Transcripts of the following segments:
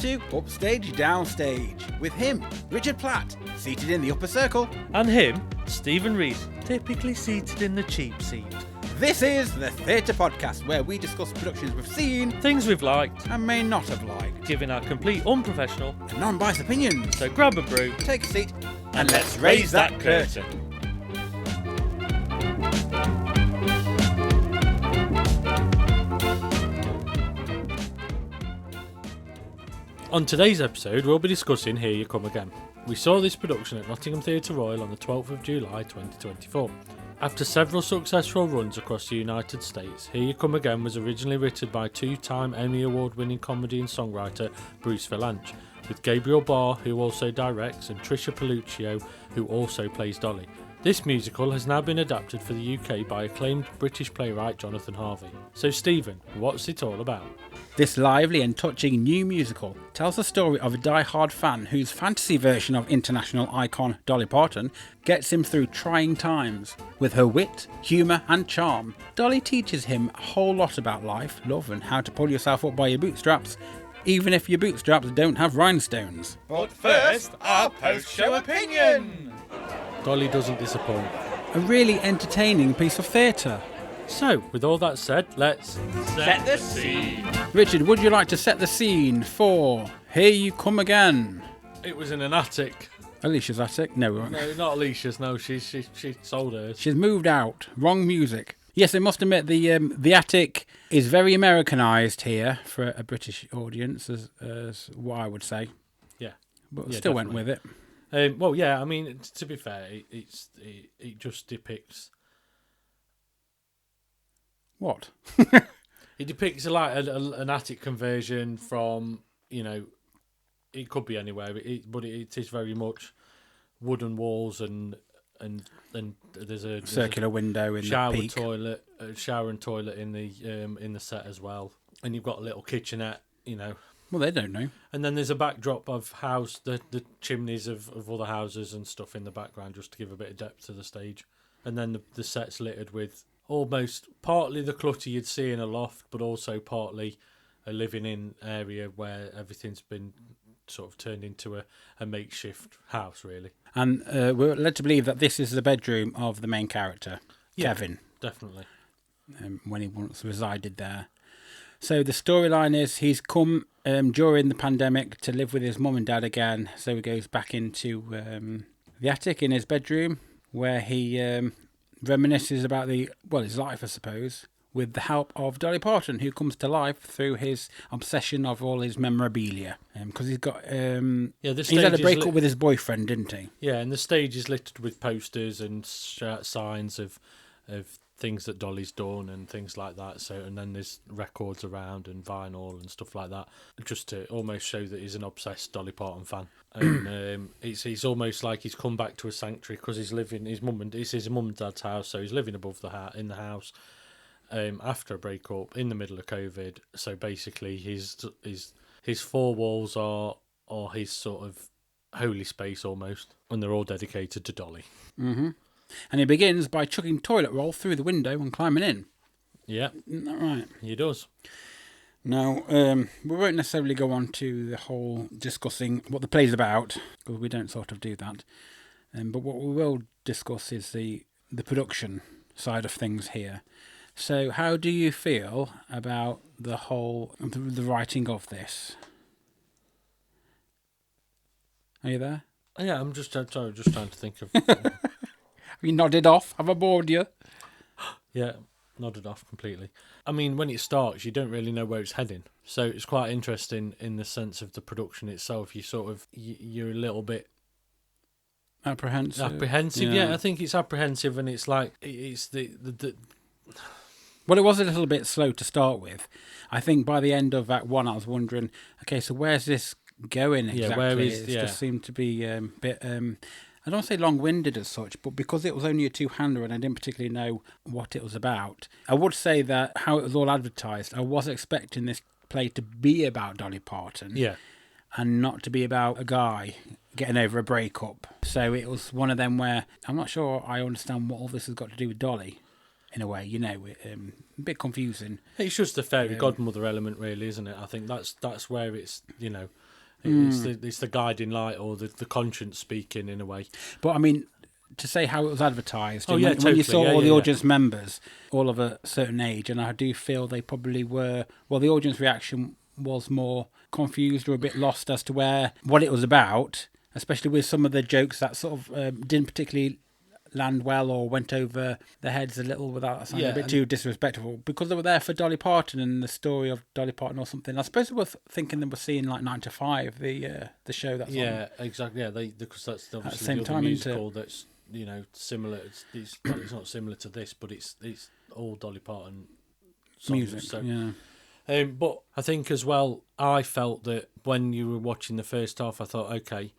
to Upstage Downstage with him, Richard Platt, seated in the upper circle. And him, Stephen Rees, typically seated in the cheap seat. This is the Theatre Podcast, where we discuss productions we've seen, Things we've liked, and may not have liked, giving our complete unprofessional and non-biased opinions. So grab a brew, Take a seat, and let's raise that curtain. On today's episode, we'll be discussing Here You Come Again. We saw this production at Nottingham Theatre Royal on the 12th of July 2024. After several successful runs across the United States, Here You Come Again was originally written by two-time Emmy Award-winning comedy and songwriter Bruce Vilanch, with Gabriel Barr, who also directs, and Trisha Pelluccio, who also plays Dolly. This musical has now been adapted for the UK by acclaimed British playwright Jonathan Harvey. So Stephen, what's it all about? This lively and touching new musical tells the story of a die-hard fan whose fantasy version of international icon Dolly Parton gets him through trying times. With her wit, humour and charm, Dolly teaches him a whole lot about life, love and how to pull yourself up by your bootstraps, even if your bootstraps don't have rhinestones. But first, our post-show opinion! Dolly doesn't disappoint. A really entertaining piece of theatre. So, with all that said, let's Set the scene! Richard, would you like to set the scene for Here You Come Again? It was in an attic. Alicia's attic? No, No, not Alicia's. No, she sold hers. she's moved out. Wrong music. Yes, I must admit the attic is very Americanised here for a British audience, as what I would say. Yeah, But Yeah, still definitely. went with it. Well, yeah. I mean, to be fair, it just depicts. What? It depicts an attic conversion from, it could be anywhere, but it is very much wooden walls and there's a Circular window in shower the peak. toilet, shower and toilet in the set as well, and you've got a little kitchenette, Well, they don't know. and then there's a backdrop of the chimneys of other houses and stuff in the background just to give a bit of depth to the stage, and then the set's littered with almost partly the clutter you'd see in a loft, but also partly a living in area where everything's been sort of turned into a makeshift house, really. And we're led to believe that this is the bedroom of the main character, Kevin, Definitely. when he once resided there. So the storyline is he's come during the pandemic to live with his mum and dad again. So he goes back into the attic in his bedroom where he reminisces about his life, I suppose, with the help of Dolly Parton, who comes to life through his obsession of all his memorabilia. Because he's got he's had a breakup with his boyfriend, didn't he? Yeah, and the stage is littered with posters and signs of things that Dolly's done and things like that. So, and then there's records around and vinyl and stuff like that, just to almost show that he's an obsessed Dolly Parton fan. And it's almost like he's come back to a sanctuary because he's living his mum and dad's house. So he's living above in the house after a breakup in the middle of COVID. So basically, his four walls are his sort of holy space almost, and they're all dedicated to Dolly. Mm-hmm. And he begins by chucking toilet roll through the window and climbing in. Yeah, Isn't that right? he does. Now, we won't necessarily go on to the whole discussing what the play's about, because we don't sort of do that. But what we will discuss is the production side of things here. So how do you feel about the writing of this? Are you there? Yeah, I'm just trying to think of. Have you nodded off? Have I bored you? Yeah, nodded off completely. I mean, when it starts, you don't really know where it's heading, so it's quite interesting in the sense of the production itself. You're a little bit Apprehensive. Yeah, I think it's apprehensive, and it's like it's the Well, it was a little bit slow to start with. I think by the end of Act 1, I was wondering, okay, so where's this going exactly? Yeah, where is- It yeah. just seemed to be a bit, I don't want to say long-winded as such, but because it was only a two-hander and I didn't particularly know what it was about, I would say that how it was all advertised, I was expecting this play to be about Dolly Parton. yeah. And not to be about a guy getting over a breakup. So it was one of them where I'm not sure I understand what all this has got to do with Dolly, in a way, a bit confusing. It's just the fairy godmother element, really, isn't it? I think that's where it's It's the guiding light, or the conscience speaking in a way. But I mean, to say how it was advertised. Oh, and yeah, when totally. you saw Yeah, all the yeah, audience members, all of a certain age, and I do feel they probably were. Well, the audience reaction was more confused or a bit lost as to what it was about, especially with some of the jokes that sort of didn't particularly land well or went over their heads a little without sounding a bit too disrespectful, because they were there for Dolly Parton and the story of Dolly Parton or something. I suppose they were thinking they were seeing like 9 to 5, the show that's on. Exactly. Yeah, because that's obviously the same the other time, musical that's similar. It's not similar to this, but it's all Dolly Parton songs. Music. So. Yeah. But I think as well, I felt that when you were watching the first half, I thought, okay,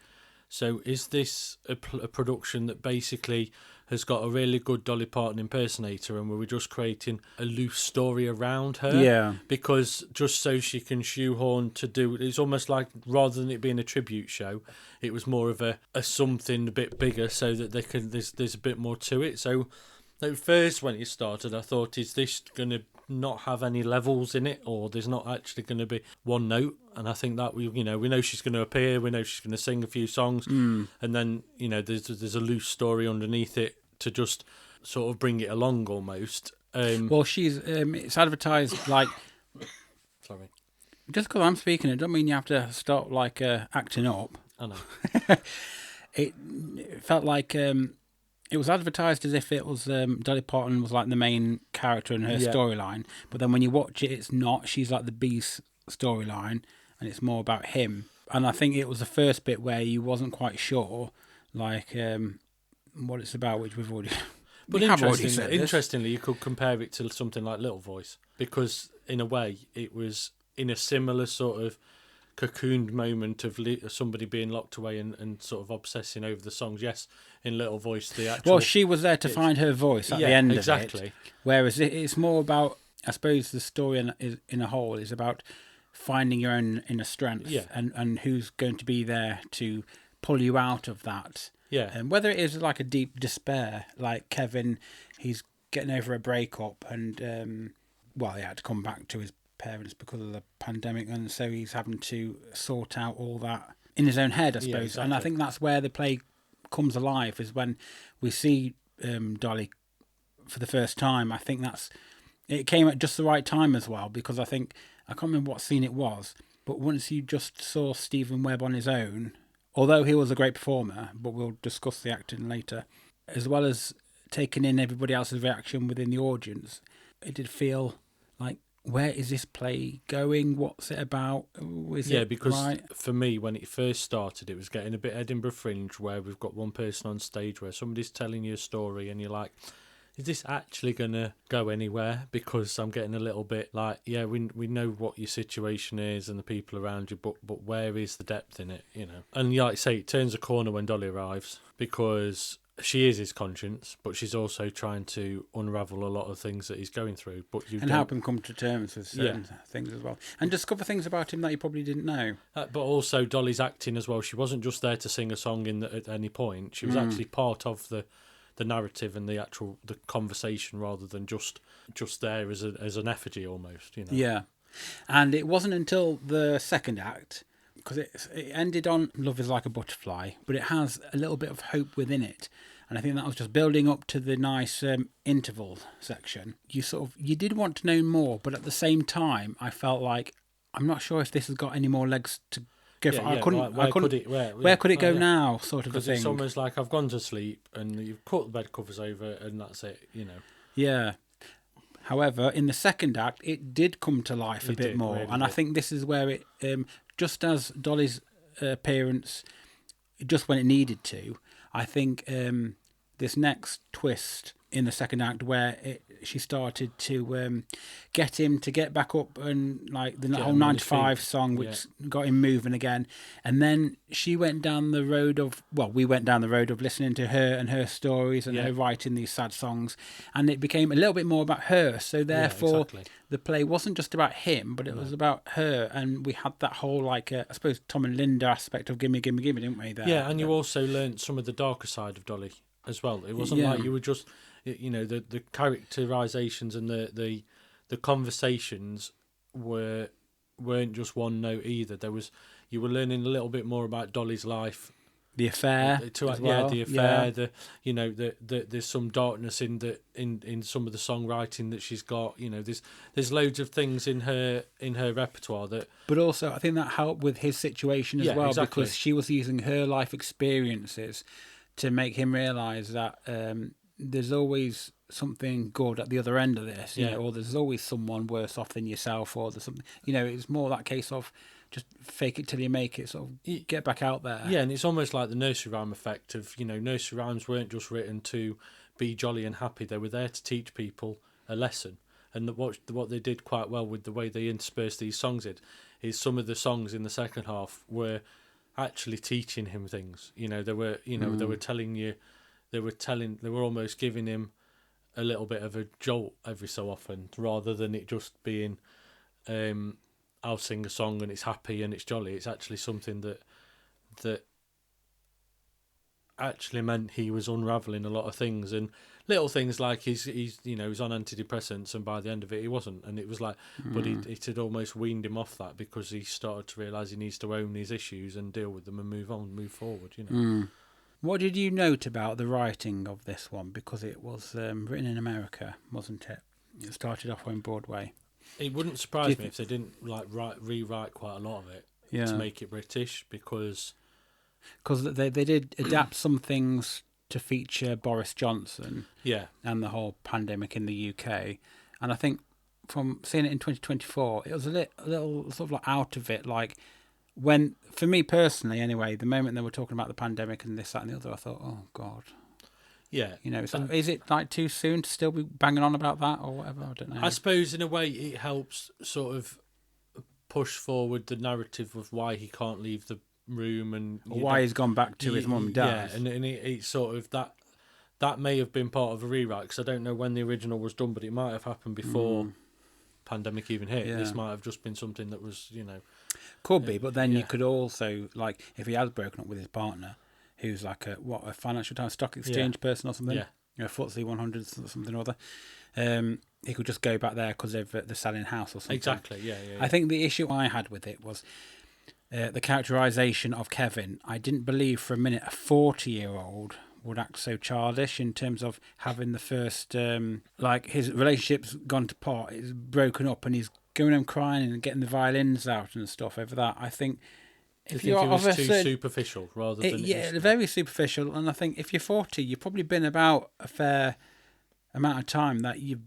so is this a production that basically has got a really good Dolly Parton impersonator, and we were just creating a loose story around her? Yeah. Because just so she can shoehorn to do, it's almost like rather than it being a tribute show, it was more of a something a bit bigger, so that there's a bit more to it. So at first when it started, I thought, is this going to not have any levels in it, or there's not actually going to be one note? And I think that we know she's going to appear, we know she's going to sing a few songs, and then there's a loose story underneath it to just sort of bring it along almost. Well, she's it's advertised like. Sorry, Just because I'm speaking, it doesn't mean you have to start like acting up. I know. It felt like it was advertised as if it was Dolly Parton was like the main character in her storyline, but then when you watch it, it's not. She's like the B's storyline, and it's more about him. And I think it was the first bit where you wasn't quite sure, like what it's about, which we've already. But interestingly, you could compare it to something like Little Voice, because in a way it was in a similar sort of cocooned moment of somebody being locked away and sort of obsessing over the songs. Yes, in Little Voice, the actual... Well, she was there to find her voice at the end of it. Whereas it's more about, I suppose, the story in a whole is about finding your own inner strength and who's going to be there to pull you out of that. Yeah. And whether it is like a deep despair, like Kevin, he's getting over a breakup and, he had to come back to his parents because of the pandemic, and so he's having to sort out all that in his own head, I suppose. Yeah, exactly. And I think that's where the play comes alive, is when we see Dolly for the first time. I think it came at just the right time as well, because I can't remember what scene it was, but once you just saw Stephen Webb on his own, although he was a great performer, but we'll discuss the acting later, as well as taking in everybody else's reaction within the audience, it did feel like, where is this play going? What's it about? Because for me, when it first started, it was getting a bit Edinburgh Fringe, where we've got one person on stage where somebody's telling you a story and you're like, is this actually going to go anywhere? Because I'm getting a little bit like, we know what your situation is and the people around you, but where is the depth in it, And like I say, it turns a corner when Dolly arrives, because she is his conscience, but she's also trying to unravel a lot of things that he's going through. And help him come to terms with certain things as well. And discover things about him that you probably didn't know. But also Dolly's acting as well. She wasn't just there to sing a song at any point. She was actually part of the narrative and the conversation, rather than just there as an effigy almost. Yeah. And it wasn't until the second act, because it ended on Love is Like a Butterfly, but it has a little bit of hope within it. And I think that was just building up to the nice interval section. You did want to know more, but at the same time, I felt like, I'm not sure if this has got any more legs to go for. Where could it go now, sort of a thing. Because it's almost like I've gone to sleep and you've put the bed covers over and that's it, Yeah. However, in the second act, it did come to life a bit more. And I think this is where it, just as Dolly's appearance, just when it needed to, I think this next twist in the second act, where she started to get him to get back up, and like the whole 9 to 5 song, which got him moving again. And then we went down the road of listening to her and her stories and her writing these sad songs, and it became a little bit more about her. So therefore, the play wasn't just about him, but it was about her, and we had that whole I suppose Tom and Linda aspect of gimme, gimme, gimme, didn't we? There. Yeah, and you also learnt some of the darker side of Dolly as well. It wasn't like you were just, the characterizations and the conversations weren't just one note either. There was, you were learning a little bit more about Dolly's life. The affair, as well. The affair. There's some darkness in some of the songwriting that she's got. There's loads of things in her repertoire that. But also, I think that helped with his situation as well, exactly. because she was using her life experiences to make him realise that there's always something good at the other end of this, or there's always someone worse off than yourself, or there's something. It's more that case of just fake it till you make it, sort of get back out there. Yeah, and it's almost like the nursery rhyme effect of, nursery rhymes weren't just written to be jolly and happy. They were there to teach people a lesson. And what they did quite well with the way they interspersed these songs is some of the songs in the second half were actually teaching him things. They were almost giving him a little bit of a jolt every so often, rather than it just being I'll sing a song and it's happy and it's jolly. It's actually something that actually meant he was unravelling a lot of things, and little things like he's on antidepressants, and by the end of it he wasn't, and it was like, but it had almost weaned him off that, because he started to realise he needs to own his issues and deal with them and move forward. What did you note about the writing of this one? Because it was written in America, wasn't it? It started off on Broadway. It wouldn't surprise me if they didn't rewrite quite a lot of it to make it British, because they did adapt some things to feature Boris Johnson, and the whole pandemic in the UK, and I think from seeing it in 2024, it was a little sort of like out of it. Like, when, for me personally, anyway, the moment they were talking about the pandemic and this, that, and the other, I thought, oh God. Yeah. Is it like too soon to still be banging on about that or whatever? I don't know. I suppose in a way it helps sort of push forward the narrative of why he can't leave the room, and why he's gone back to his mum and dad. Yeah, and it's sort of that may have been part of a rewrite, because I don't know when the original was done, but it might have happened before pandemic even hit. Yeah. This might have just been something that was, Could be, but then you could also, like, if he has broken up with his partner, who's like a Financial Times stock exchange person or something, FTSE 100 or something or other, he could just go back there because they're selling house or something. Exactly, yeah. I think the issue I had with it was the characterisation of Kevin. I didn't believe for a minute a 40-year-old would act so childish, in terms of having the first, like, his relationship's gone to pot, it's broken up, and he's going home crying and getting the violins out and stuff over that. I think if you're of a certain, superficial rather than very superficial. And I think if you're 40, you've probably been about a fair amount of time that you've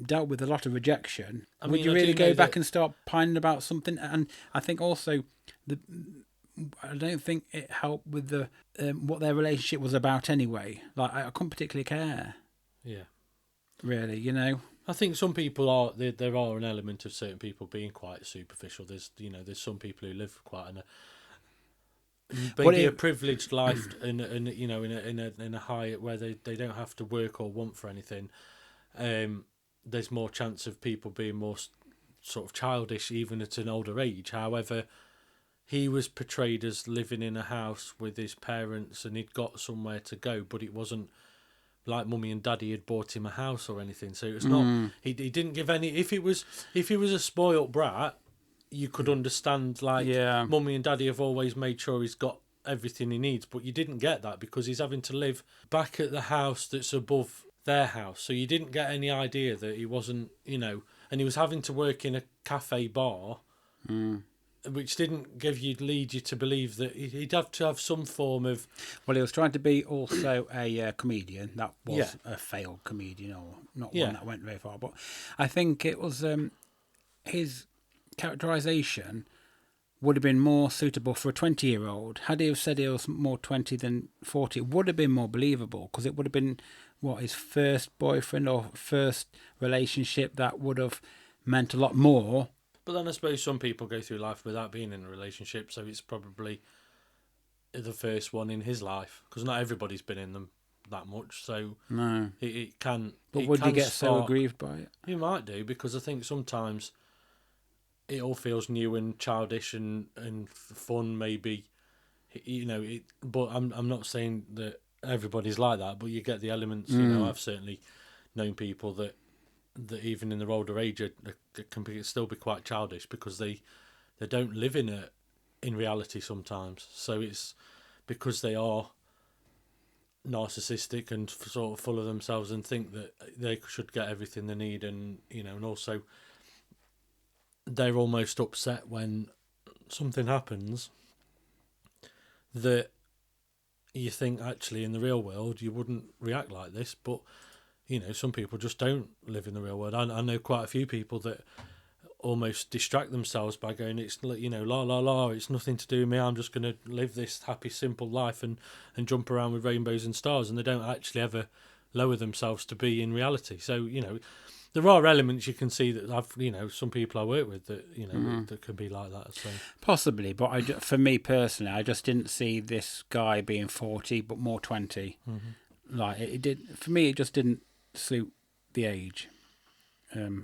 dealt with a lot of rejection. Would you really go back and start pining about something? And I think also I don't think it helped with the what their relationship was about anyway. Like, I couldn't particularly care. Yeah, really, I think some people are. There are an element of certain people being quite superficial. There's some people who live quite a privileged life, and in a high where they don't have to work or want for anything. There's more chance of people being more sort of childish even at an older age. However, he was portrayed as living in a house with his parents, and he'd got somewhere to go, but it wasn't like mummy and daddy had bought him a house or anything. So it was not. He didn't give any. If he was a spoilt brat, you could understand, like, mummy and daddy have always made sure he's got everything he needs, but you didn't get that because he's having to live back at the house that's above their house. So you didn't get any idea that he wasn't, and he was having to work in a cafe bar, which didn't lead you to believe that he'd have to have some form of. Well, he was trying to be also a comedian. That was a failed comedian, or not one that went very far. But I think it was his characterisation would have been more suitable for a 20-year-old. Had he have said he was more 20 than 40, it would have been more believable, because it would have been, his first boyfriend or first relationship that would have meant a lot more. But then I suppose some people go through life without being in a relationship, so it's probably the first one in his life, because not everybody's been in them that much, so no, it can. But would you get so aggrieved by it? You might do, because I think sometimes it all feels new and childish and fun, maybe, but I'm not saying that everybody's like that, but you get the elements. I've certainly known people that even in their older age can still be quite childish, because they don't live in in reality sometimes. So it's because they are narcissistic and sort of full of themselves and think that they should get everything they need, and and also they're almost upset when something happens that you think actually in the real world you wouldn't react like this, but some people just don't live in the real world. I know quite a few people that almost distract themselves by going, it's la la la, it's nothing to do with me, I'm just going to live this happy simple life and jump around with rainbows and stars, and they don't actually ever lower themselves to be in reality. So there are elements you can see that I've some people I work with that that can be like that. So possibly, but for me personally, I just didn't see this guy being 40 but more 20. Like it did for me, it just didn't suit the age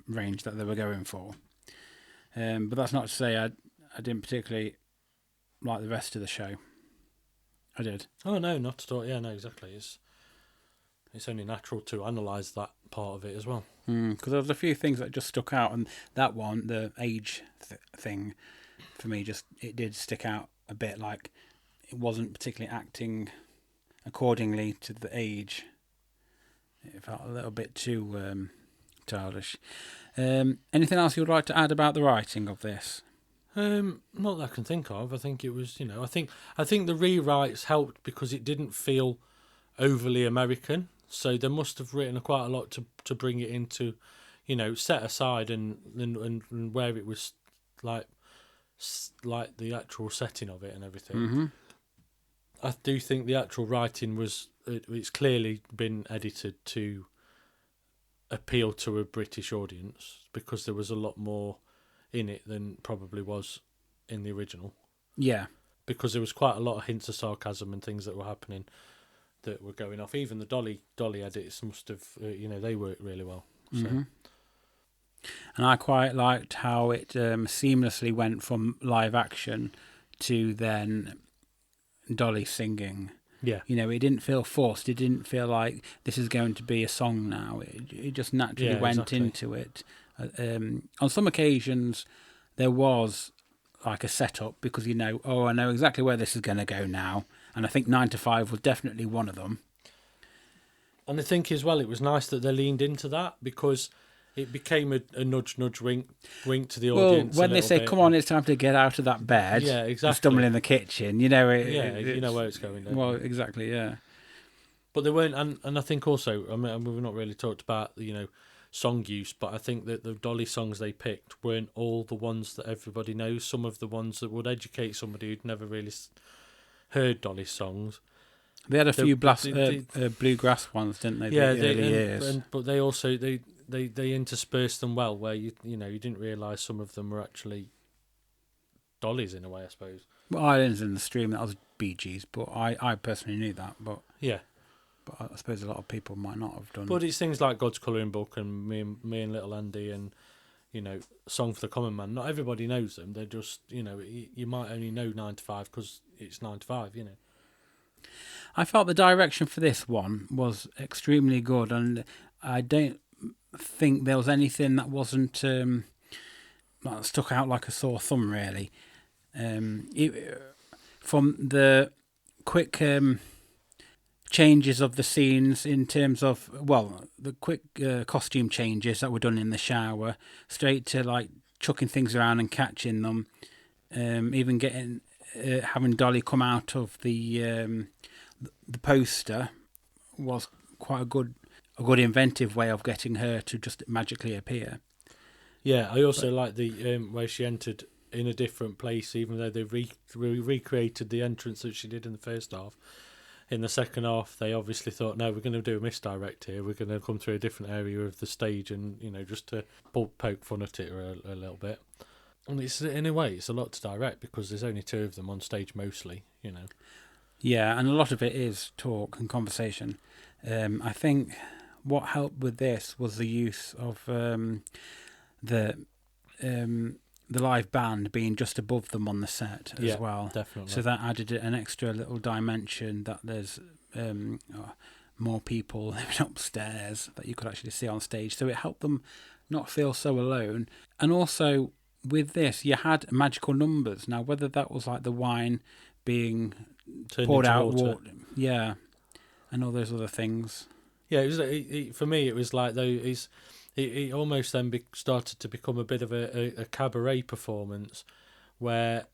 range that they were going for. But that's not to say I didn't particularly like the rest of the show. I did. Oh no, not at all. Yeah, no, exactly. It's only natural to analyse that part of it as well. Because there was a few things that just stuck out, and that one, the age thing, for me, it did stick out a bit. Like it wasn't particularly acting accordingly to the age. It felt a little bit too childish. Anything else you would like to add about the writing of this? Not that I can think of. I think it was, I think the rewrites helped because it didn't feel overly American. So they must have written quite a lot to bring it into, set aside and where it was like the actual setting of it and everything. Mm-hmm. I do think the actual writing it's clearly been edited to appeal to a British audience because there was a lot more in it than probably was in the original. Yeah. Because there was quite a lot of hints of sarcasm and things that were happening that were going off. Even the Dolly edits must have, they worked really well. So. Mm-hmm. And I quite liked how it seamlessly went from live action to then Dolly singing. Yeah. It didn't feel forced. It didn't feel like this is going to be a song now. It just naturally went into it. On some occasions, there was like a setup because I know exactly where this is going to go now. And I think 9 to 5 was definitely one of them. And I think as well, it was nice that they leaned into that because it became a nudge, wink to the audience. Well, when they say, "Come on, it's time to get out of that bed," yeah, exactly. Stumble in the kitchen, you know where it's going. Well, exactly, yeah. But they weren't, and I think also, we've not really talked about song use, but I think that the Dolly songs they picked weren't all the ones that everybody knows. Some of the ones that would educate somebody who'd never really heard Dolly songs. They had a few bluegrass ones, didn't they? Yeah, the early years. But they also they interspersed them well, where you didn't realise some of them were actually Dollies in a way, I suppose. Well, Islands in the Stream, that was Bee Gees, but I personally knew that. But yeah, but I suppose a lot of people might not have done. But it's things like God's Colouring Book and Me and Little Andy and Song for the Common Man. Not everybody knows them. They're just you might only know 9 to 5 because it's 9 to 5. I felt the direction for this one was extremely good, and I don't think there was anything that wasn't that stuck out like a sore thumb, really. From the quick changes of the scenes in terms of, the quick costume changes that were done in the shower, straight to like chucking things around and catching them, even getting having Dolly come out of the poster was quite a good inventive way of getting her to just magically appear. Yeah, I also like the where she entered in a different place, even though they recreated the entrance that she did in the first half. In the second half, they obviously thought, no, we're going to do a misdirect here. We're going to come through a different area of the stage and, just to poke fun at it a little bit. And it's in a way, it's a lot to direct because there's only 2 of them on stage mostly, Yeah, and a lot of it is talk and conversation. I think what helped with this was the use of the live band being just above them on the set as well. Definitely. So that added an extra little dimension that there's more people living upstairs that you could actually see on stage. So it helped them not feel so alone. And also with this, you had magical numbers. Now, whether that was like the wine being Turned poured into out, water. yeah, and all those other things. Yeah, it was for me. It was like though it almost then started to become a bit of a cabaret performance, where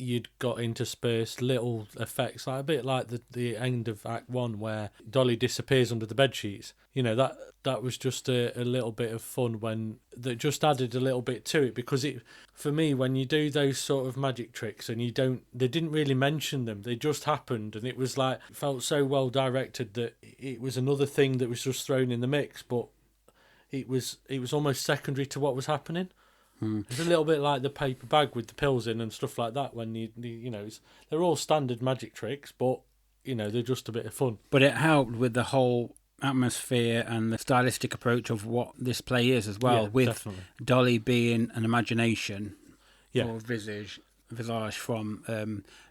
you'd got interspersed little effects, like a bit like the end of Act 1 where Dolly disappears under the bed sheets. You know, that was just a little bit of fun that just added a little bit to it, because it, for me, when you do those sort of magic tricks and they didn't really mention them, they just happened, and it was like, it felt so well directed that it was another thing that was just thrown in the mix, but it was almost secondary to what was happening. It's a little bit like the paper bag with the pills in and stuff like that. When you know, they're all standard magic tricks, but you know, they're just a bit of fun. But it helped with the whole atmosphere and the stylistic approach of what this play is as well. Yeah, with definitely. Dolly being an imagination Yeah. or visage from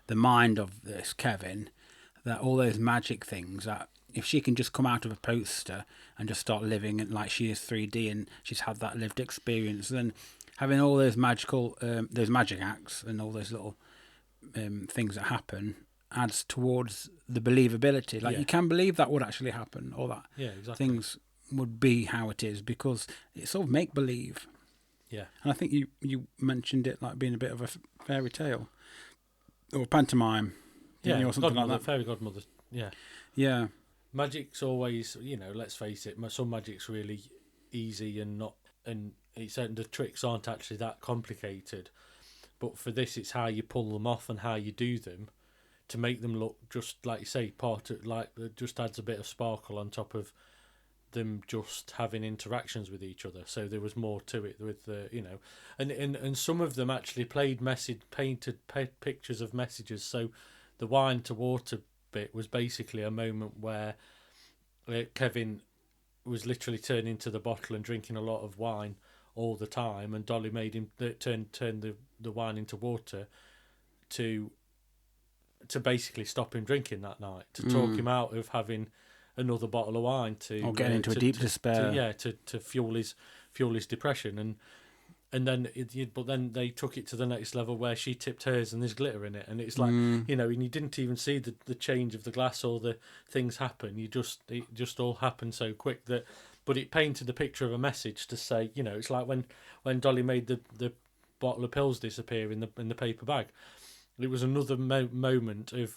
the mind of this Kevin. That all those magic things, that if she can just come out of a poster and just start living it like she is 3D and she's had that lived experience, then having all those those magic acts and all those little things that happen adds towards the believability. Like, you can believe that would actually happen, or that exactly. things would be how it is, because it's sort of make believe. Yeah. And I think you mentioned it like being a bit of a fairy tale or pantomime. Yeah, or something like that. Fairy godmother. Yeah. Yeah. Magic's always, you know, let's face it, some magic's really easy and the tricks aren't actually that complicated. But for this, it's how you pull them off and how you do them to make them look, just like you say, it just adds a bit of sparkle on top of them just having interactions with each other. So there was more to it with the, you know, and some of them actually painted pictures of messages. So the wine to water bit was basically a moment where Kevin was literally turning to the bottle and drinking a lot of wine all the time, and Dolly made him turn the wine into water to basically stop him drinking that night, to talk him out of having another bottle of wine, or getting into a deep despair. To fuel his depression, and then but then they took it to the next level where she tipped hers and there's glitter in it, and it's like, you know, and you didn't even see the change of the glass or the things happen. It just all happened so quick that, but it painted the picture of a message to say, you know, it's like when Dolly made the bottle of pills disappear in the paper bag. It was another moment of,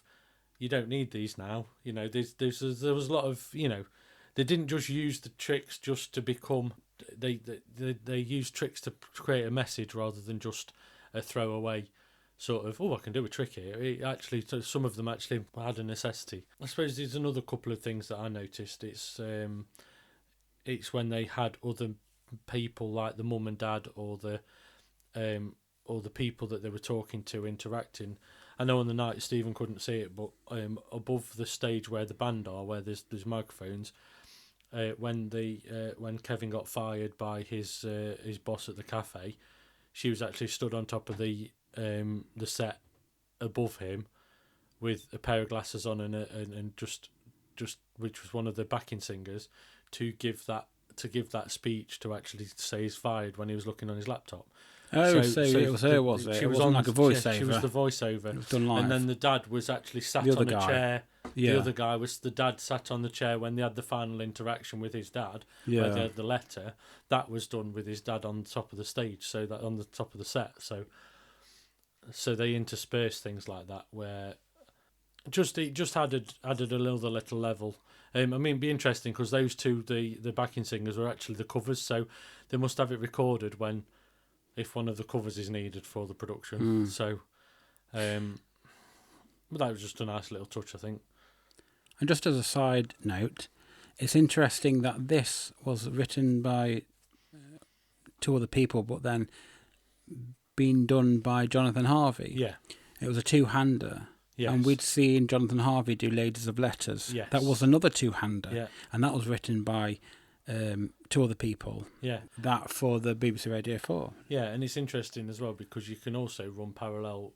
you don't need these now. You know, there was a lot of, you know, they didn't just use the tricks just to become. They used tricks to create a message rather than just a throwaway sort of, I can do a trick here. It actually, some of them actually had a necessity. I suppose there's another couple of things that I noticed. It's when they had other people like the mum and dad or the people that they were talking to interacting. I know on the night Stephen couldn't see it, but above the stage where the band are, where there's microphones, when Kevin got fired by his boss at the cafe, she was actually stood on top of the set above him with a pair of glasses on and just which was one of the backing singers, to give that speech to actually say he's fired when he was looking on his laptop. Oh, so it was her, was it? She It was wasn't on like a voiceover. Yeah, she was the voiceover. It was done live. And then the dad was actually sat The other on a guy. chair. Yeah. The other guy was the dad sat on the chair when they had the final interaction with his dad, Yeah. where they had the letter. That was done with his dad on the top of the stage, so that on the top of the set. So they intersperse things like that, where it just added another little level. I mean, it'd be interesting because those two, the backing singers, were actually the covers, so they must have it recorded if one of the covers is needed for the production. So, but that was just a nice little touch, I think. And just as a side note, it's interesting that this was written by two other people, but then been done by Jonathan Harvey. Yeah. It was a two-hander. Yes. And we'd seen Jonathan Harvey do Ladies of Letters. Yes. That was another two-hander. Yeah. And that was written by two other people. Yeah. That for the BBC Radio 4. Yeah, and it's interesting as well because you can also run parallel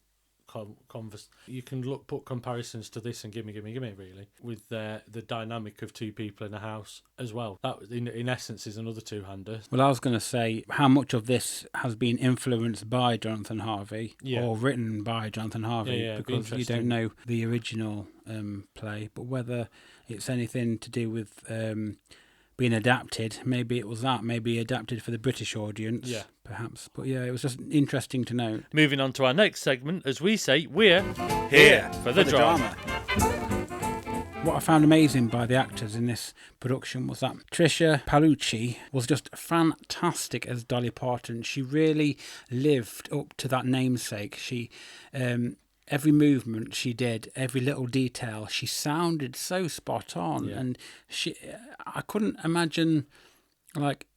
You can put comparisons to this and gimme really, with the dynamic of two people in a house as well. That in essence is another two-hander. Well, I was going to say how much of this has been influenced by Jonathan Harvey or written by Jonathan Harvey, because you don't know the original play, but whether it's anything to do with being adapted. Maybe it was that. Maybe adapted for the British audience. Yeah. Perhaps. But yeah, it was just interesting to know. Moving on to our next segment, as we say, we're here for the drama. What I found amazing by the actors in this production was that Trisha Paolucci was just fantastic as Dolly Parton. She really lived up to that namesake. She... every movement she did, every little detail, she sounded so spot on, and I couldn't imagine like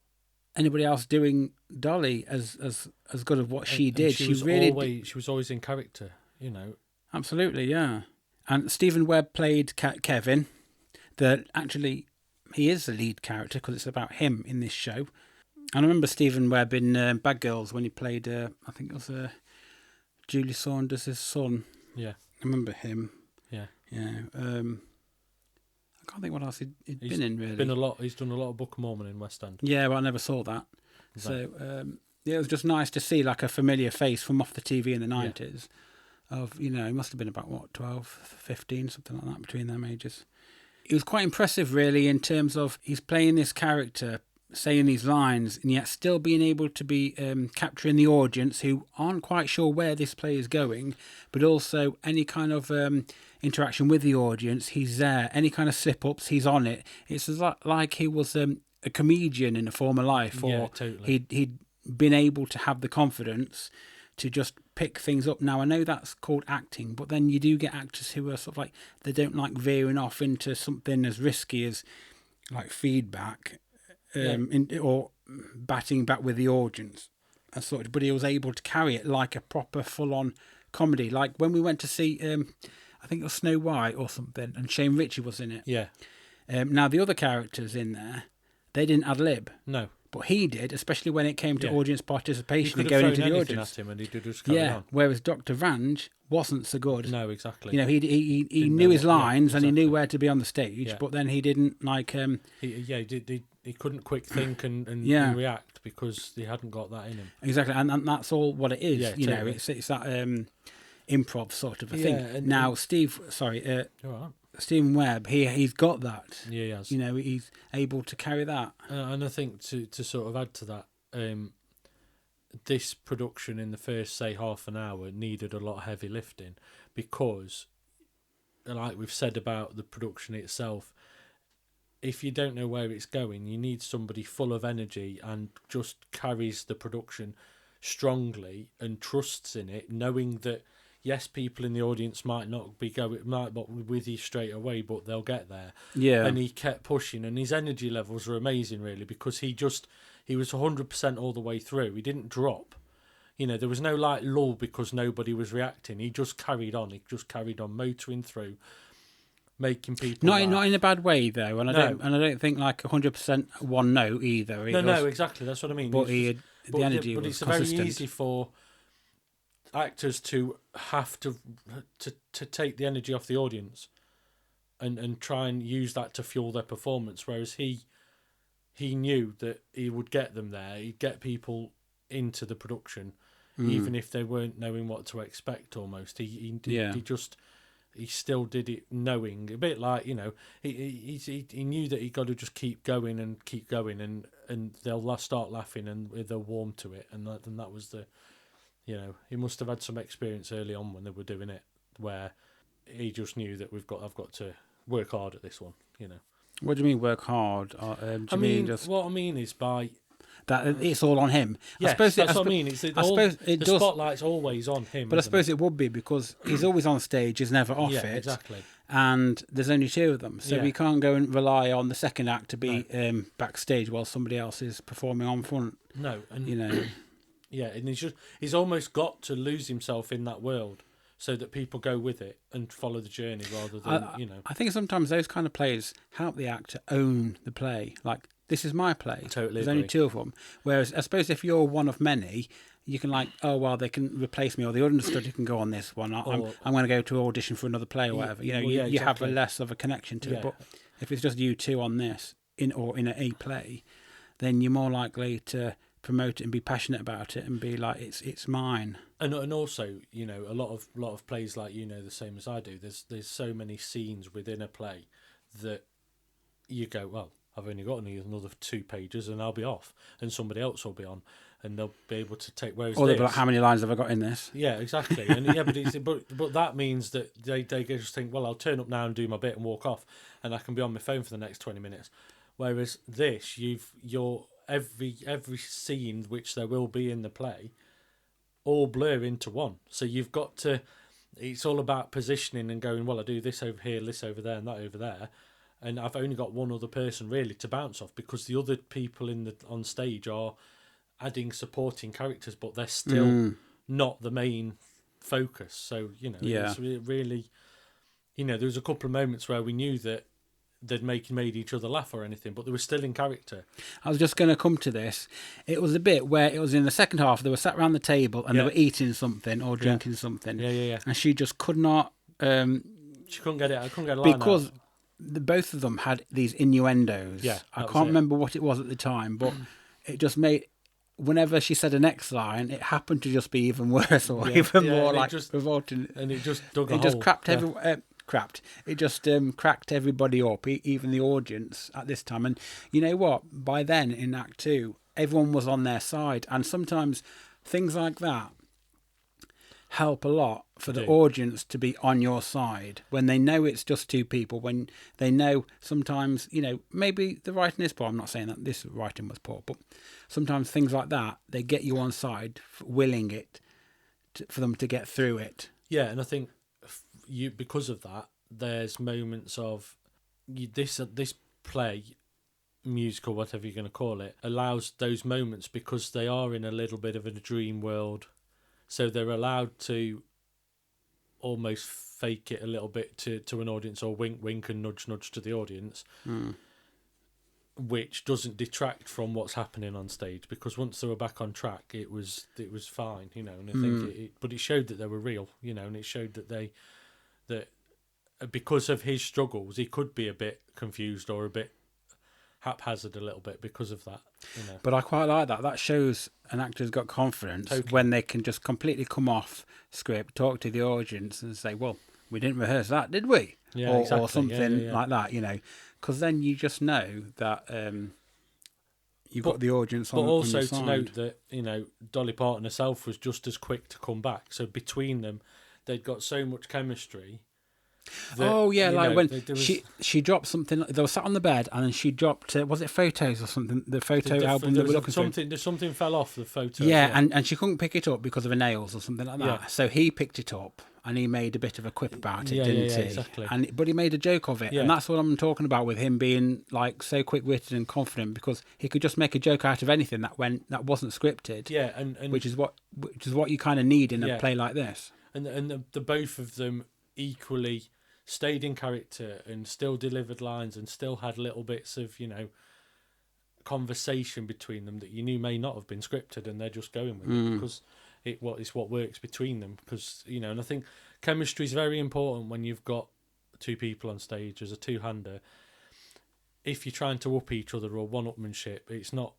anybody else doing Dolly as good as what she did. She was always in character, you know. Absolutely, yeah. And Stephen Webb played Kevin. Actually, he is the lead character because it's about him in this show. And I remember Stephen Webb in Bad Girls when he played, I think it was Julie Saunders' son. Yeah. I remember him. Yeah. Yeah. I can't think what else he'd been in, really. He's done a lot of Book of Mormon in West End. Yeah, but I never saw that. So, it was just nice to see like a familiar face from off the TV in the 90s. Of, you know, he must have been about, 12, 15, something like that, between them ages. It was quite impressive, really, in terms of he's playing this character, saying these lines, and yet still being able to be capturing the audience who aren't quite sure where this play is going, but also any kind of interaction with the audience, he's there. Any kind of slip-ups, he's on it. It's like he was a comedian in a former life, or totally. he'd been able to have the confidence to just pick things up. Now, I know that's called acting, but then you do get actors who are sort of like, they don't like veering off into something as risky as like feedback, or batting back with the audience, and sort of, but he was able to carry it like a proper full-on comedy. Like when we went to see, I think it was Snow White or something, and Shane Ritchie was in it. Yeah. Now the other characters in there, they didn't ad lib. No. But he did, especially when it came to audience participation and going into the audience. At him and he did just carry on. Whereas Dr. Vange wasn't so good. No, exactly. You know, he knew his lines and he knew where to be on the stage, but then he didn't like. He couldn't quick think and react because he hadn't got that in him. Exactly, and that's all what it is. Yeah, you know, it's that improv sort of a thing. Now, Stephen Webb, he's got that. Yeah, he has. You know, he's able to carry that. And I think to sort of add to that, this production in the first, say, half an hour needed a lot of heavy lifting because, like we've said about the production itself, if you don't know where it's going, you need somebody full of energy and just carries the production strongly and trusts in it, knowing that, yes, people in the audience might not be with you straight away, but they'll get there. Yeah. And he kept pushing, and his energy levels were amazing, really, because he was 100% all the way through. He didn't drop. You know, there was no like lull because nobody was reacting. He just carried on. He just carried on motoring through, making people not in a bad way though, and I don't think like 100% one note either. No, exactly. That's what I mean. But the energy was it's consistent. very easy for actors to have to take the energy off the audience and try and use that to fuel their performance, whereas he knew that he would get them there. He'd get people into the production even if they weren't knowing what to expect. Almost he still did it knowing, a bit like, you know, he knew that he got to just keep going and they'll start laughing and they'll warm to it, and that was the, you know, he must have had some experience early on when they were doing it where he just knew that I've got to work hard at this one, you know. What do you mean work hard? What I mean is by that it's all on him. Yes, that's what I mean. The spotlight's always on him. But I suppose it would be because he's always on stage, he's never off it. Exactly. And there's only two of them, so we can't go and rely on the second act to be backstage while somebody else is performing on front. No, and you know. Yeah, and he's almost got to lose himself in that world so that people go with it and follow the journey rather than, you know. I think sometimes those kind of plays help the actor own the play. Like, this is my play. Totally There's only two of them. Whereas I suppose if you're one of many, you can like, oh well, they can replace me, or the understudy can go on this one. I'm going to go to audition for another play or whatever. You know, you have a less of a connection to it. But if it's just you two on this in a play, then you're more likely to promote it and be passionate about it and be like, it's mine. And also, you know, a lot of plays, like, you know, the same as I do. There's so many scenes within a play that you go, well, I've only got another 2 pages and I'll be off, and somebody else will be on, and they'll be able to take. Whereas or they'll be like, how many lines have I got in this? Yeah, exactly. And yeah, but that means that they just think, well, I'll turn up now and do my bit and walk off, and I can be on my phone for the next 20 minutes. Whereas this, you're every scene which there will be in the play, all blur into one. So you've got to. It's all about positioning and going, well, I do this over here, this over there, and that over there, and I've only got one other person really to bounce off, because the other people on stage are adding supporting characters, but they're still not the main focus. So, you know, it's really, you know, there was a couple of moments where we knew that they'd made each other laugh or anything, but they were still in character. I was just going to come to this. It was a bit where it was in the second half, they were sat around the table and they were eating something or drinking something. Yeah. And she just could not... she couldn't get it. I couldn't get a line because out. Both of them had these innuendos. Yeah, I can't remember what it was at the time, but it just made... Whenever she said the next line, it happened to just be even worse or even more like revolting. And it just dug a hole. It just crapped. It just cracked everybody up, even the audience at this time. And you know what? By then, in Act 2, everyone was on their side. And sometimes things like that help a lot for the audience to be on your side when they know it's just 2 people, when they know sometimes, you know, maybe the writing is poor. I'm not saying that this writing was poor, but sometimes things like that, they get you on side, willing it for them to get through it. Yeah, and I think because of that, there's moments of this play, musical, whatever you're going to call it, allows those moments because they are in a little bit of a dream world. So they're allowed to almost fake it a little bit to an audience, or wink, wink, and nudge, nudge to the audience, which doesn't detract from what's happening on stage. Because once they were back on track, it was fine, you know. And I think but it showed that they were real, you know, and it showed that because of his struggles, he could be a bit confused or a bit haphazard a little bit because of that, you know. But I quite like that. That shows an actor's got confidence when they can just completely come off script, talk to the audience and say, well, we didn't rehearse that, did we? Yeah, or, exactly. Or something like that, you know, because then you just know that you've got the audience on your side. But also to note that, you know, Dolly Parton herself was just as quick to come back. So between them, they'd got so much chemistry. That, when she dropped something, they were sat on the bed and then she dropped, was it photos or something? The photo album that we're looking through. Something fell off the photo. Yeah, and she couldn't pick it up because of her nails or something like that. Yeah. So he picked it up and he made a bit of a quip about it, didn't he? Exactly. But he made a joke of it. Yeah. And that's what I'm talking about with him being like so quick-witted and confident, because he could just make a joke out of anything that wasn't scripted. Yeah, and which is what you kind of need in a play like this. And the both of them equally stayed in character and still delivered lines and still had little bits of, you know, conversation between them that you knew may not have been scripted, and they're just going with it because it's what works between them. Because, you know, and I think chemistry is very important when you've got 2 people on stage as a two-hander. If you're trying to up each other or one-upmanship, it's not.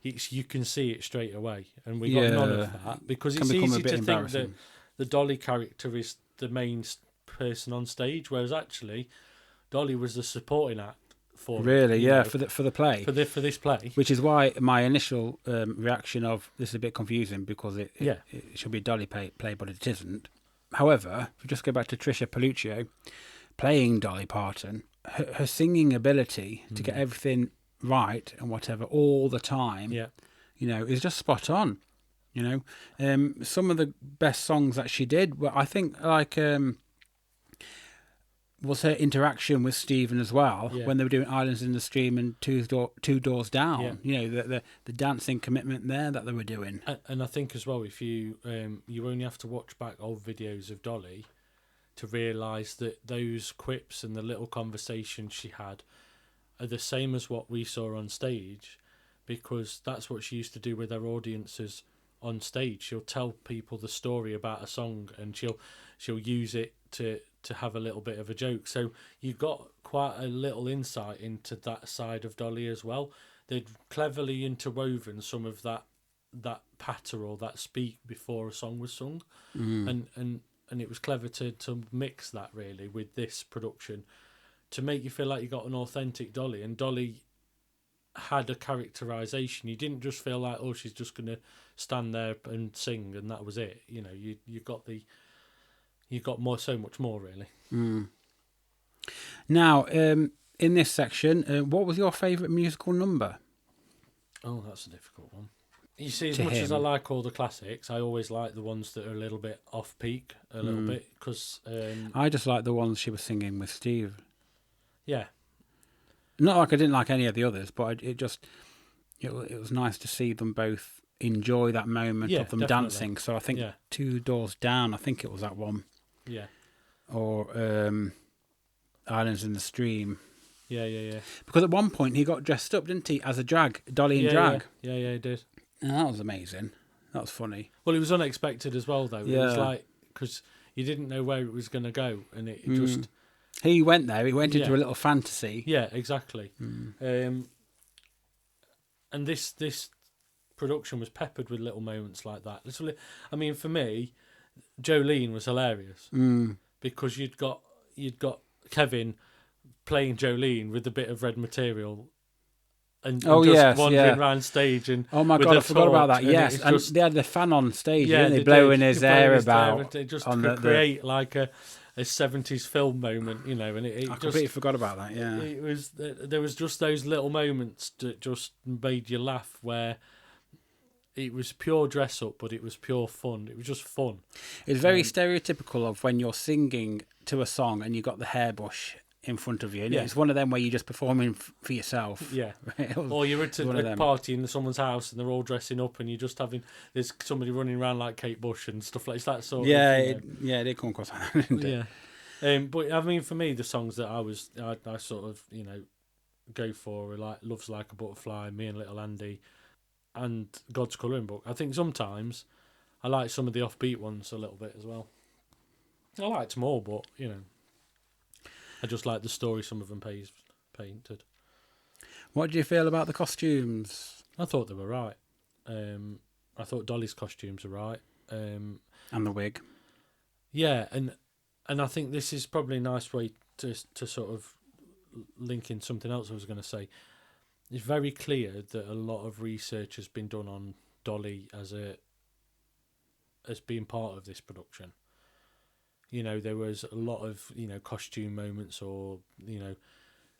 You can see it straight away, and we got none of that, because it's easy to think that the Dolly character is the main person on stage, whereas actually Dolly was the supporting act for the play for this play, which is why my initial reaction of this is a bit confusing, because it should be a Dolly play, but it isn't. However, if we just go back to Trisha Paluccio playing Dolly Parton, her singing ability to get everything right and whatever all the time, you know, is just spot on. You know, some of the best songs that she did were, I think, like was her interaction with Stephen as well, when they were doing Islands in the Stream and Two Doors Down. You know, the dancing commitment there that they were doing. And I think as well, if you only have to watch back old videos of Dolly to realise that those quips and the little conversations she had are the same as what we saw on stage, because that's what she used to do with her audiences on stage. She'll tell people the story about a song, and she'll use it to have a little bit of a joke. So you've got quite a little insight into that side of Dolly as well. They'd cleverly interwoven some of that patter or that speak before a song was sung, and it was clever to mix that really with this production to make you feel like you got an authentic Dolly. And Dolly had a characterization. You didn't just feel like, oh, she's just going to stand there and sing and that was it. You know, you got more, so much more really. Now, in this section, what was your favourite musical number? Oh, that's a difficult one. You see, as To much as I him. like all the classics, I always like the ones that are a little bit off peak, a little bit, because I just like the ones she was singing with Steve. yeah, Not like I didn't like any of the others, but it was nice to see them both enjoy that moment Yeah, of them definitely. dancing. So I think Yeah. Two Doors Down, I think it was that one, yeah, or Islands in the Stream. yeah. Because at one point he got dressed up, didn't he, as a drag, Dolly in Yeah, drag. yeah, he did. And that was amazing. That was funny. Well, it was unexpected as well, though. It was Yeah. like, because you didn't know where it was going to go, and it just... He went there. He went into Yeah. a little fantasy. Yeah, exactly. And this production was peppered with little moments like that. Literally, I mean, for me, Jolene was hilarious because you'd got Kevin playing Jolene with a bit of red material. And just wandering around stage and oh my with god, a I forgot about torch, that. Yes, and just, they had the fan on stage, yeah, didn't they, they blowing did. his Blowing hair his about. They just on to create like a 70s film moment, you know, and it I just completely forgot about that. Yeah, it was there was just those little moments that just made you laugh where it was pure dress up, but it was pure fun. It was just fun. it's very stereotypical of when you're singing to a song and you've got the hairbush in front of you. And Yeah. it's one of them where you're just performing for yourself. Yeah. It was Or you're at one of a them. party in someone's house and they're all dressing up and you're just there's somebody running around like Kate Bush and stuff like that sort Yeah, of. it did come across like that, didn't it? Yeah. But I mean, for me, the songs that I sort of, go for are like Love's Like a Butterfly, Me and Little Andy, and God's Colouring Book. I think sometimes I like some of the offbeat ones a little bit as well. I liked them all, but, I just like the story some of them painted. What do you feel about the costumes? I thought they were right. I thought Dolly's costumes were right. And the wig? Yeah, and I think this is probably a nice way to sort of link in something else I was going to say. It's very clear that a lot of research has been done on Dolly as being part of this production. There was a lot of, costume moments or,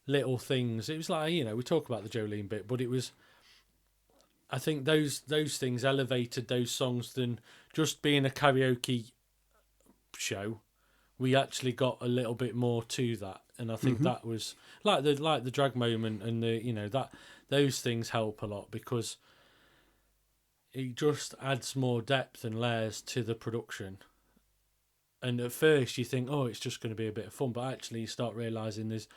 little things. It was like, we talk about the Jolene bit, but it was, I think those things elevated those songs than just being a karaoke show. We actually got a little bit more to that, and I think that was like the drag moment, and that those things help a lot because it just adds more depth and layers to the production. And at first you think, oh, it's just going to be a bit of fun, but actually you start realising there's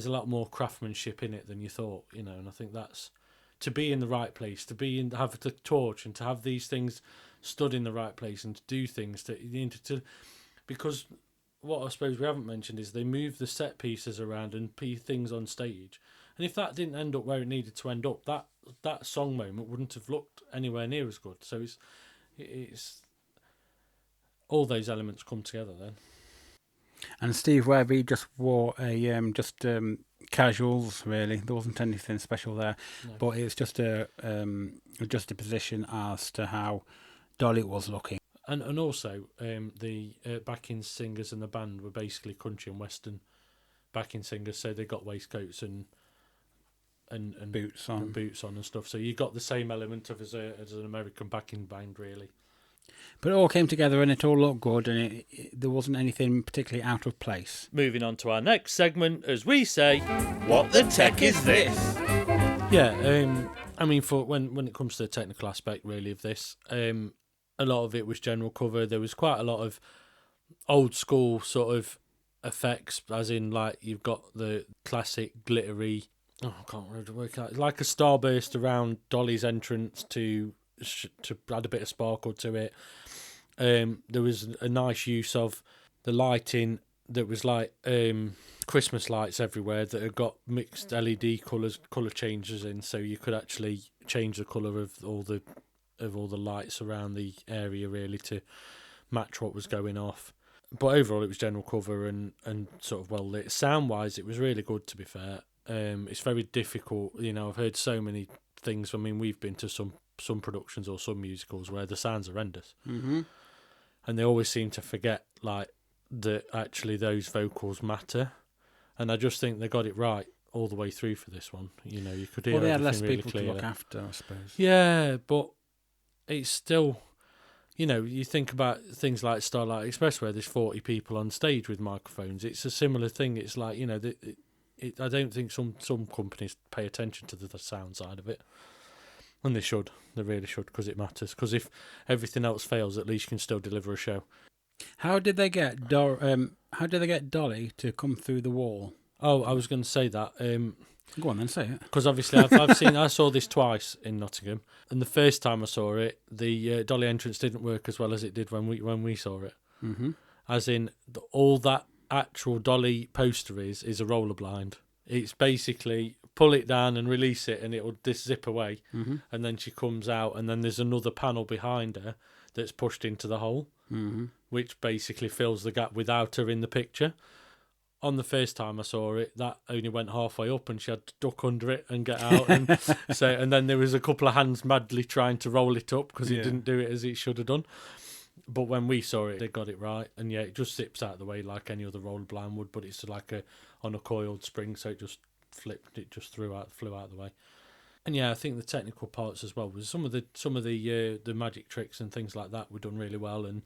a lot more craftsmanship in it than you thought, and I think that's to be in the right place, to have the torch, and to have these things stood in the right place, and to do things to because what I suppose we haven't mentioned is they move the set pieces around and things on stage, and if that didn't end up where it needed to end up, that song moment wouldn't have looked anywhere near as good. So it's all those elements come together then. And Steve Webby just wore a casuals, really. There wasn't anything special there, No. but it's just a position as to how Dolly was looking. And also the backing singers and the band were basically country and western backing singers, so they got waistcoats and Boots on. and boots on and stuff. So you got the same element of as an American backing band, really. But it all came together and it all looked good, and there wasn't anything particularly out of place. Moving on to our next segment, as we say, what the tech is this? Yeah, I mean, for when it comes to the technical aspect, really, of this, a lot of it was general cover. There was quite a lot of old school sort of effects, as in like you've got the classic glittery. Oh, I can't remember the word. Like a starburst around Dolly's entrance to to add a bit of sparkle to it. There was a nice use of the lighting that was like Christmas lights everywhere that had got mixed LED colour changes in, so you could actually change the colour of all the lights around the area really to match what was going off. But overall, it was general cover and sort of well lit. Sound wise, it was really good. To be fair, it's very difficult. I've heard so many things. I mean, we've been to some productions or some musicals where the sound's horrendous, and they always seem to forget like that actually those vocals matter. And I just think they got it right all the way through for this one. You could hear they had everything less really people clearly. to look after, I suppose. Yeah, but it's still. You think about things like Starlight Express where there's 40 people on stage with microphones. It's a similar thing. It's like, I don't think some companies pay attention to the sound side of it. And they should. They really should, because it matters. Because if everything else fails, at least you can still deliver a show. How did they get Dolly to come through the wall? Oh, I was going to say that. Go on then, say it. Because obviously I saw this twice in Nottingham, and the first time I saw it, the dolly entrance didn't work as well as it did when we saw it. Mm-hmm. As in, all that actual dolly poster is a roller blind. It's basically pull it down and release it, and it'll zip away, and then she comes out, and then there's another panel behind her that's pushed into the hole, which basically fills the gap without her in the picture. On the first time I saw it, that only went halfway up, and she had to duck under it and get out. And and then there was a couple of hands madly trying to roll it up because it didn't do it as it should have done. But when we saw it, they got it right, and it just zips out of the way like any other roller blind would. But it's like on a coiled spring, so it just flipped. It just flew out of the way. And I think the technical parts as well was some of the magic tricks and things like that were done really well, and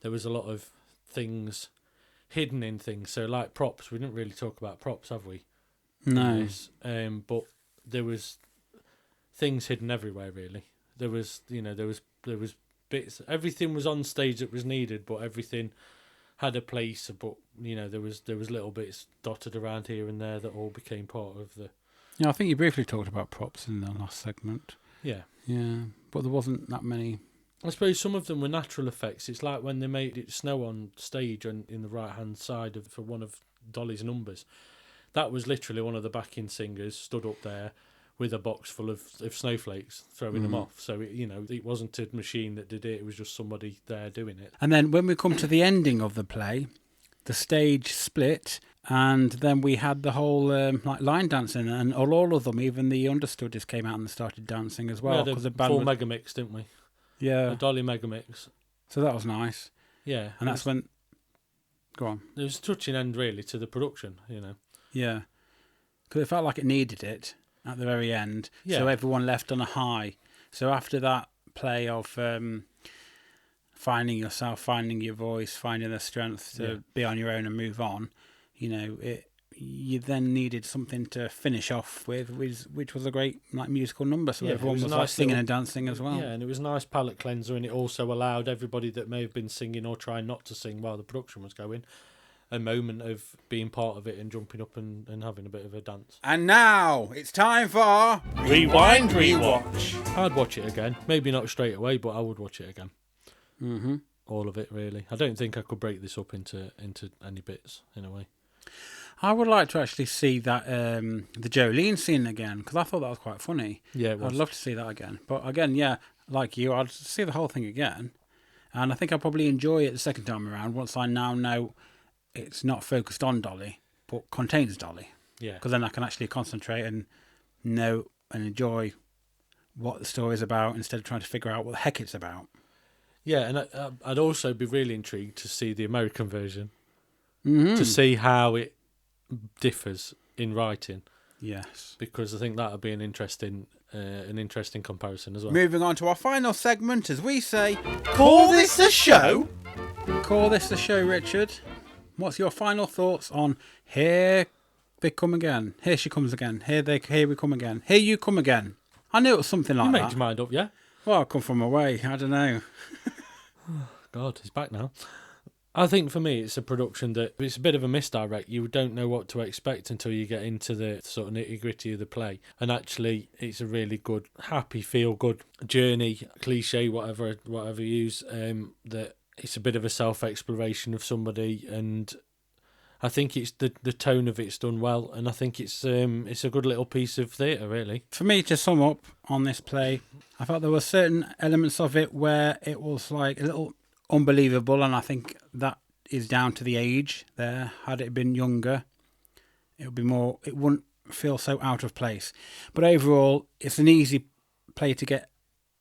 there was a lot of things hidden in things. So like props, we didn't really talk about props, have we? No. But there was things hidden everywhere. Really, there was bits. Everything was on stage that was needed, but everything had a place. But there was little bits dotted around here and there that all became part of the. I think you briefly talked about props in the last segment. Yeah, but there wasn't that many. I suppose some of them were natural effects. It's like when they made it snow on stage and in the right-hand side for one of Dolly's numbers. That was literally one of the backing singers stood up there with a box full of snowflakes, throwing them off. So, it wasn't a machine that did it. It was just somebody there doing it. And then when we come to the ending of the play, the stage split, and then we had the whole line dancing, and all of them, even the understudies, came out and started dancing as well. We had a full mega mix, didn't we? Yeah. A Dolly mega mix. So that was nice. Yeah. And that's when... Go on. It was a touching end, really, to the production, Yeah. Because it felt like it needed it at the very end. Yeah. So everyone left on a high. So after that play of finding yourself, finding your voice, finding the strength to be on your own and move on, you then needed something to finish off with, which was a great musical number. So everyone was nice singing and dancing as well. Yeah, and it was a nice palate cleanser, and it also allowed everybody that may have been singing or trying not to sing while the production was going a moment of being part of it and jumping up and having a bit of a dance. And now it's time for Rewind, Rewatch. I'd watch it again. Maybe not straight away, but I would watch it again. Mm-hmm. All of it, really. I don't think I could break this up into any bits, in a way. I would like to actually see that the Jolene scene again, because I thought that was quite funny. Yeah, it was. I'd love to see that again. But again, like you, I'd see the whole thing again. And I think I'll probably enjoy it the second time around once I now know it's not focused on Dolly, but contains Dolly. Yeah. Because then I can actually concentrate and know and enjoy what the story's about instead of trying to figure out what the heck it's about. Yeah, and I'd also be really intrigued to see the American version, Mm-hmm. to see how it differs in writing, Yes. because I think that would be an interesting comparison as well. Moving on to our final segment, as we say, Call this a show? call this the show, Richard. What's your final thoughts on Here They Come Again? Here She Comes Again. Here We Come Again. Here You Come Again. I knew it was something like You made that. your mind up, yeah? Well, I come from away. I don't know. God, he's back now. I think for me, it's a production that it's a bit of a misdirect. You don't know what to expect until you get into the sort of nitty-gritty of the play. And actually, it's a really good, happy, feel-good journey, cliche, whatever you use, that it's a bit of a self-exploration of somebody, and I think it's the tone of it's done well, and I think it's a good little piece of theatre, really. For me, to sum up on this play, I felt there were certain elements of it where it was like a little unbelievable, and I think that is down to the age there. Had it been younger, it wouldn't feel so out of place. But overall, it's an easy play to get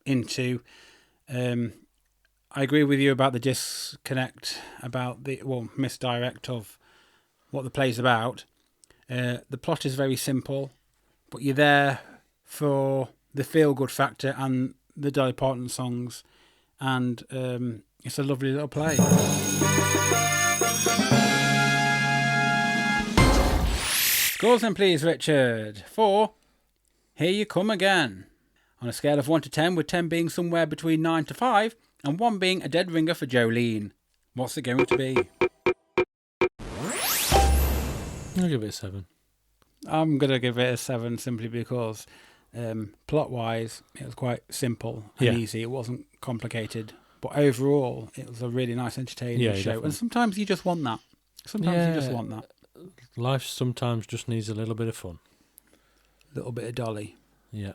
into. I agree with you about the disconnect, about the misdirect of what the play's about. The plot is very simple, but you're there for the feel-good factor and the Dolly Parton songs, and it's a lovely little play. Scores then, please, Richard. 4, Here You Come Again. On a scale of 1 to 10, with 10 being somewhere between 9 to 5, and 1 being a dead ringer for Jolene. What's it going to be? I'll give it a 7. I'm going to give it a 7 simply because plot-wise, it was quite simple and easy. It wasn't complicated. But overall, it was a really nice, entertaining show. Definitely. And sometimes you just want that. You just want that. Life sometimes just needs a little bit of fun. A little bit of Dolly. Yeah.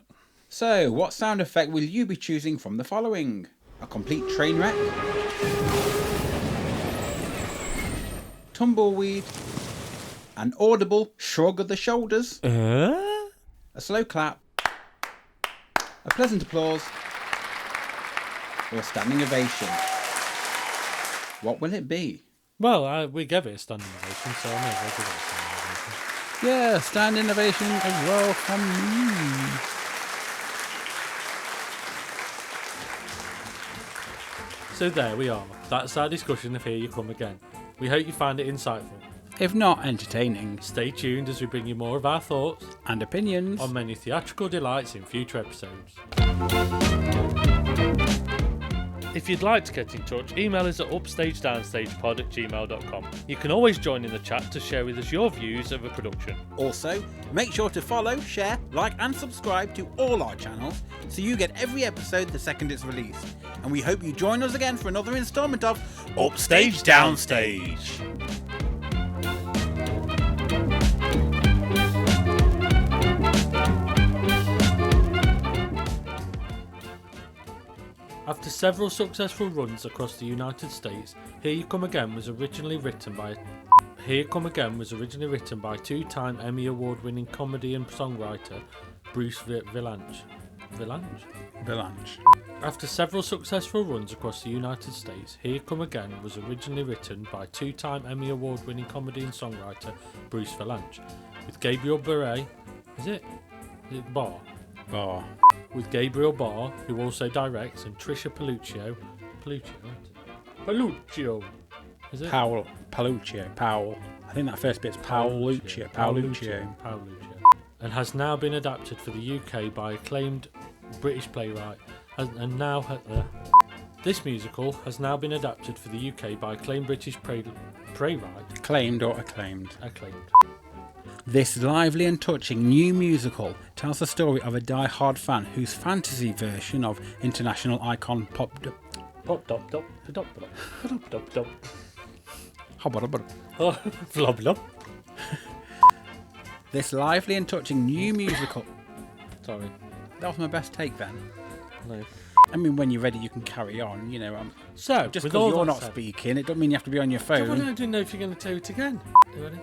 So, what sound effect will you be choosing from the following? A complete train wreck? Tumbleweed? An audible shrug of the shoulders? A slow clap? A pleasant applause? Or a standing ovation? What will it be? Well, we gave it a standing ovation, so I may as well give it a standing ovation. Yeah, standing ovation as well from me. So there we are. That's our discussion of Here You Come Again. We hope you find it insightful. If not entertaining. Stay tuned as we bring you more of our thoughts And opinions. on many theatrical delights in future episodes. If you'd like to get in touch, email us at upstagedownsstagepod@gmail.com. You can always join in the chat to share with us your views of a production. Also, make sure to follow, share, like and subscribe to all our channels so you get every episode the second it's released. And we hope you join us again for another instalment of Upstage Downstage. After several successful runs across the United States, Here You Come Again was originally written by two-time Emmy Award-winning comedy and songwriter Bruce Vilanch. After several successful runs across the United States, Here You Come Again was originally written by two-time Emmy Award-winning comedy and songwriter Bruce Vilanch, with Gabriel Barr. Is it Barr? Bar. With Gabriel Barr, who also directs, and Trisha Paluccio. Paluccio. Is it? Powell. I think that first bit's Paoluccio. And has now been adapted for the UK by acclaimed British playwright. This musical has now been adapted for the UK by acclaimed British playwright. Acclaimed or acclaimed? Acclaimed. This lively and touching new musical tells the story of a die-hard fan whose fantasy version of international icon This lively and touching new musical. Sorry, that was my best take then. No. I mean, when you're ready, you can carry on. You know, So, just with because all you're that not said- speaking, it doesn't mean you have to be on your phone. I didn't know if you're going to do it again. You ready?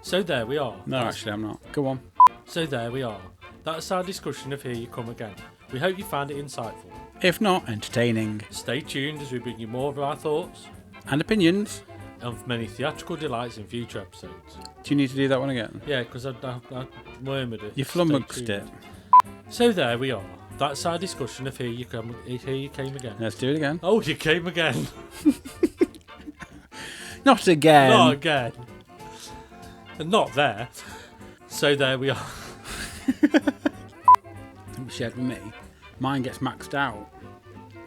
So there we are. No, actually, I'm not. Go on. So there we are. That's our discussion of Here You Come Again. We hope you found it insightful. If not, entertaining. Stay tuned as we bring you more of our thoughts And opinions. and many theatrical delights in future episodes. Do you need to do that one again? Yeah, because I murmured it. You Stay flummoxed tuned. it. So there we are. That's our discussion of Here You Came Again. Let's do it again. Oh, you came again. Not again. Not again. And not there. So there we are. Shared with me. Mine gets maxed out.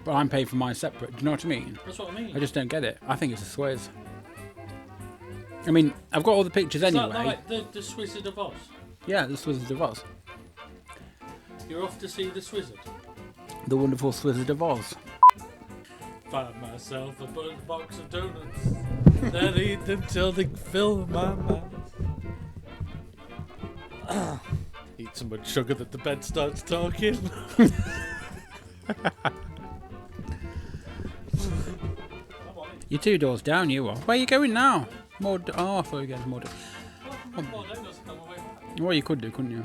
but I'm paying for mine separate. Do you know what I mean? That's what I mean. I just don't get it. I think it's a Swizz. I mean, I've got all the pictures Is anyway. that like the Swizzard of Oz? Yeah, the Swizzard of Oz. You're off to see the Swizzard. The wonderful Swizzard of Oz. Found myself a box of donuts. Then eat them till they fill my mouth. Eat so much sugar that the bed starts talking. You're 2 doors down, you are. Where are you going now? More. I thought you were getting more. Well, you could do, couldn't you?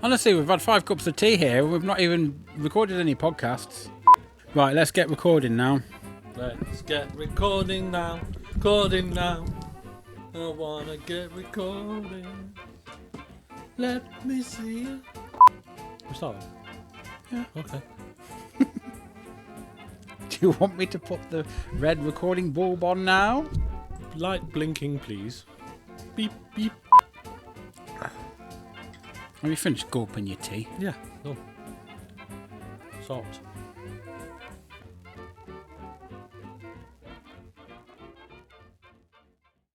Honestly, we've had 5 cups of tea here. We've not even recorded any podcasts. Right, let's get recording now. Let's get recording now. Recording now. I wanna get recording. Let me see you. What's that one? Yeah. Okay. Do you want me to put the red recording bulb on now? Light blinking, please. Beep, beep. Have you finished gulping your tea? Yeah, no. Salt.